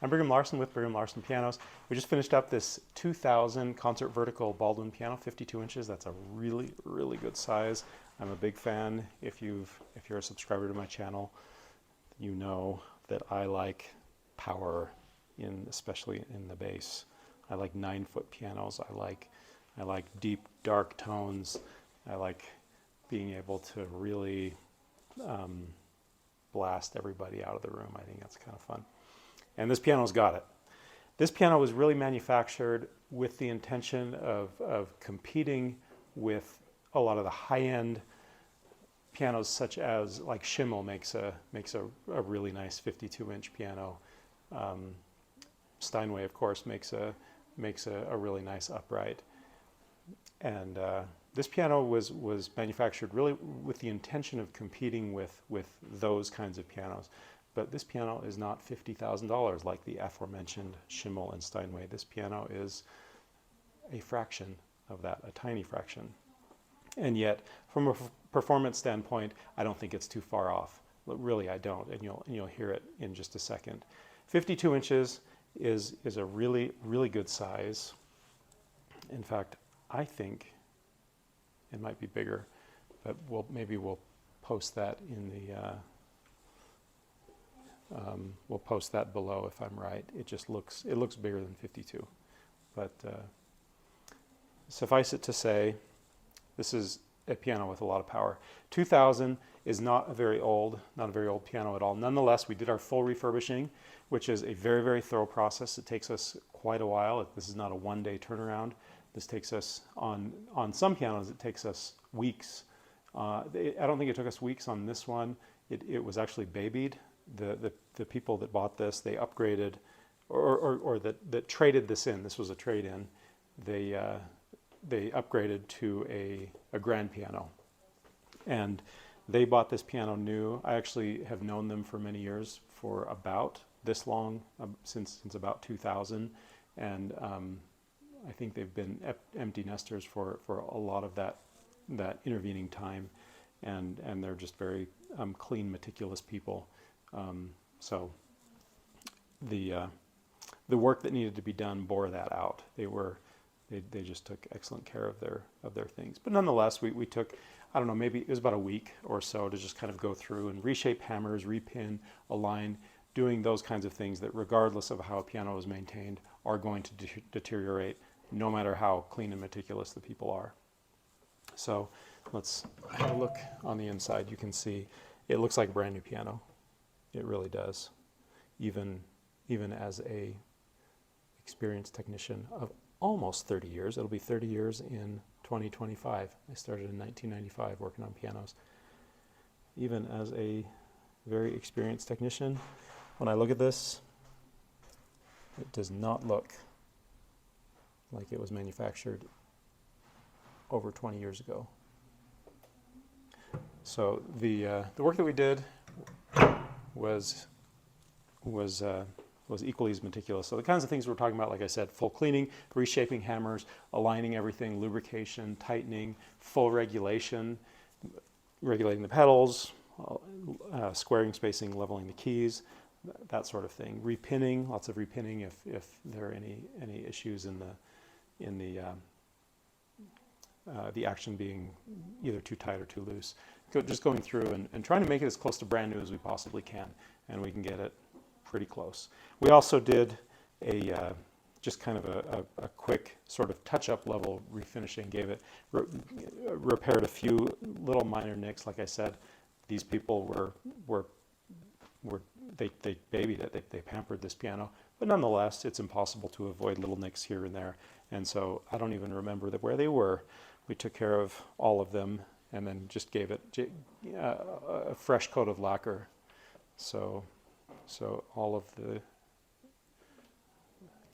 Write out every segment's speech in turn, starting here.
I'm Brigham Larson with Brigham Larson Pianos. We just finished up this 2000 concert vertical Baldwin piano, 52 inches. That's a really, really good size. I'm a big fan. If you're a subscriber to my channel, you know that I like power, especially in the bass. I like 9-foot pianos. I like deep, dark tones. I like being able to really blast everybody out of the room. I think that's kind of fun. And this piano's got it. This piano was really manufactured with the intention of competing with a lot of the high-end pianos, such as like Schimmel makes a really nice 52-inch piano. Steinway, of course, makes a really nice upright. And this piano was manufactured really with the intention of competing with those kinds of pianos. But this piano is not $50,000 like the aforementioned Schimmel and Steinway. This piano is a fraction of that, a tiny fraction. And yet, from a performance standpoint, I don't think it's too far off. Really, I don't, and you'll hear it in just a second. 52 inches is a really, really good size. In fact, I think it might be bigger, but maybe we'll post that in the we'll post that below if I'm right. It looks bigger than 52, but suffice it to say, this is a piano with a lot of power. 2000 is not a very old piano at all. Nonetheless, we did our full refurbishing, which is a very, very thorough process. It takes us quite a while. This is not a one-day turnaround. This takes us, on some pianos, it takes us weeks. I don't think it took us weeks on this one. It was actually babied. The people that bought this, they upgraded, or that traded this in. This was a trade-in. They upgraded to a grand piano, and they bought this piano new. I actually have known them for many years, for about this long, since about 2000, and I think they've been empty nesters for a lot of that intervening time, and they're just very clean, meticulous people. So the work that needed to be done bore that out. They just took excellent care of their things. But nonetheless, we took, I don't know, maybe it was about a week or so to just kind of go through and reshape hammers, repin, align, doing those kinds of things that, regardless of how a piano is maintained, are going to deteriorate, no matter how clean and meticulous the people are. So let's have a look on the inside. You can see it looks like a brand new piano. It really does, even as a experienced technician of almost 30 years. It'll be 30 years in 2025. I started in 1995 working on pianos. Even as a very experienced technician, when I look at this, it does not look like it was manufactured over 20 years ago. So the work that we did was equally as meticulous. So the kinds of things we're talking about, like I said, full cleaning, reshaping hammers, aligning everything, lubrication, tightening, full regulating the pedals, squaring, spacing, leveling the keys, that sort of thing. Repinning, lots of repinning if there are any issues in the action being either too tight or too loose. Just going through and trying to make it as close to brand new as we possibly can, and we can get it pretty close. We also did just kind of a quick sort of touch-up level refinishing, repaired a few little minor nicks. Like I said, these people they babied it, they pampered this piano, but nonetheless, it's impossible to avoid little nicks here and there, and so I don't even remember where they were. We took care of all of them and then just gave it a fresh coat of lacquer. So all of the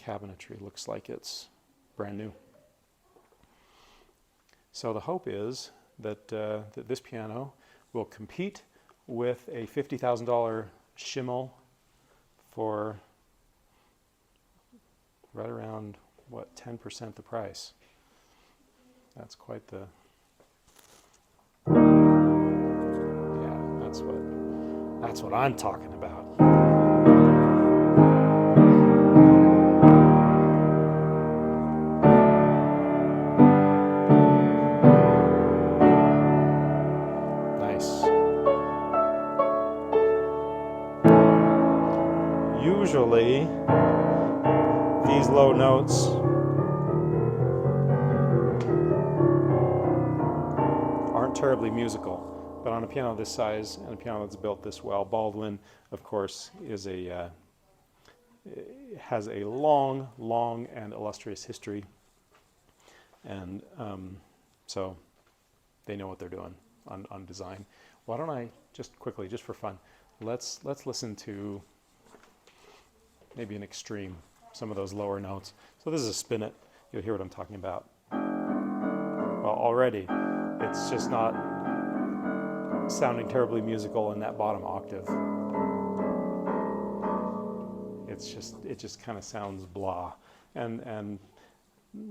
cabinetry looks like it's brand new. So the hope is that this piano will compete with a $50,000 Schimmel for right around, what, 10% the price. That's quite the... Yeah, that's what I'm talking about. usually these low notes aren't terribly musical. But on a piano this size and a piano that's built this well, Baldwin, of course, has a long, long and illustrious history, and so they know what they're doing on design. Why don't I just quickly, just for fun, let's listen to maybe an extreme, some of those lower notes. So this is a spinet. You'll hear what I'm talking about. Well, already it's just not sounding terribly musical in that bottom octave. It just kind of sounds blah, and the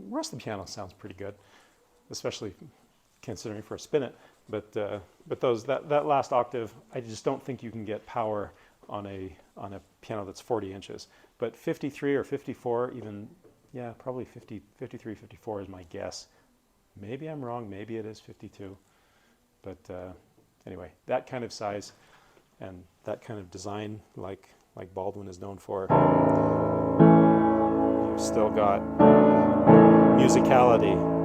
rest of the piano sounds pretty good, especially considering for a spinet. But that last octave, I just don't think you can get power on a piano that's 40 inches. But 53 or 54, even, yeah, probably 50, 53, 54 is my guess. Maybe I'm wrong. Maybe it is 52. But anyway, that kind of size and that kind of design, like Baldwin is known for, you've still got musicality.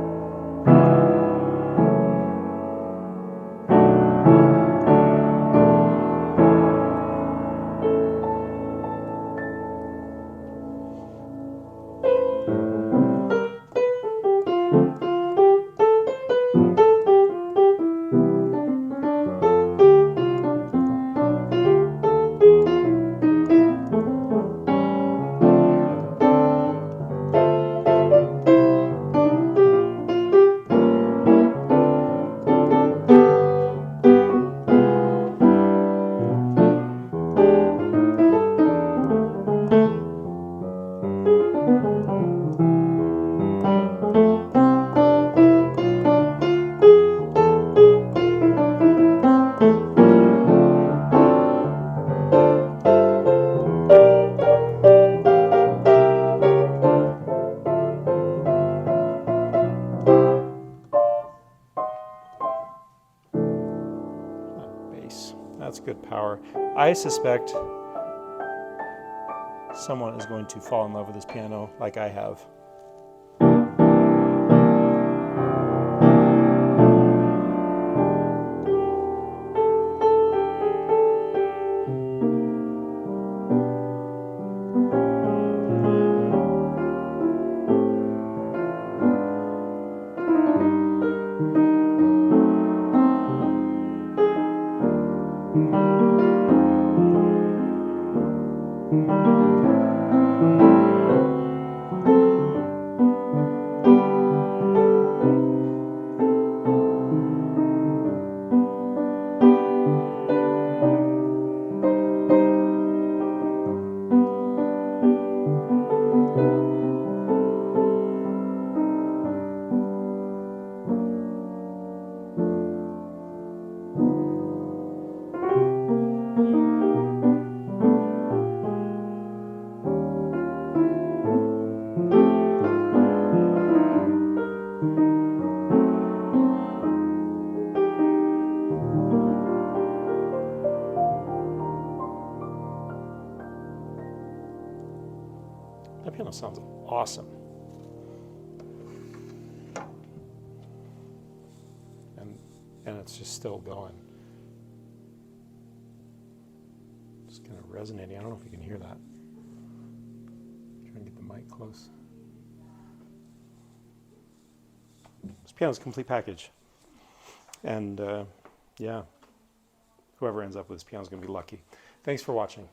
That's good power. I suspect someone is going to fall in love with this piano like I have. That piano sounds awesome. And it's just still going. Just kind of resonating. I don't know if you can hear that. Try and get the mic close. This piano's a complete package. And yeah, whoever ends up with this piano is going to be lucky. Thanks for watching.